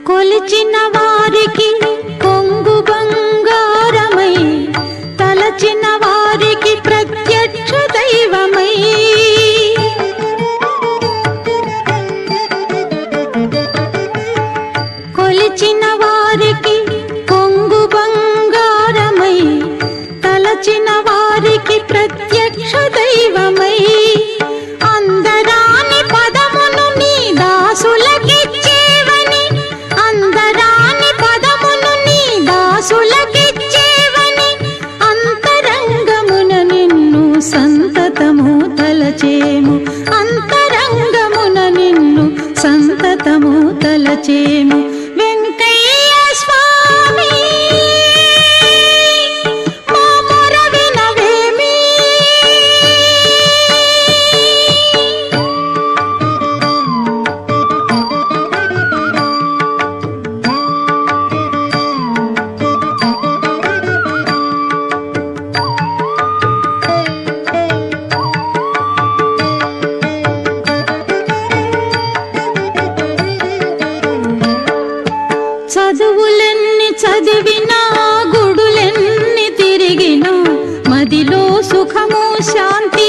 కొలిచిన వారికి కొంగు బంగారమై తలచిన వారికి ప్రత్యక్ష దైవమై కొలిచిన వారికి కొంగు బంగారమై తలచిన వారికి ప్రత్యక్ష దైవమై అందరాని పదమును నీ దాసులకిచ్చేవని అందరాని పదమును నీ దాసులకిచ్చేవని అంతరంగమున నిన్ను సంతతము తలచేము అంతరంగమున నిన్ను సంతతము తలచేము వెంకయ్య స్వామి మా మొర వినవేమి చదువులెన్ని చదివినా గుడులెన్ని తిరిగినా మదిలో సుఖము శాంతి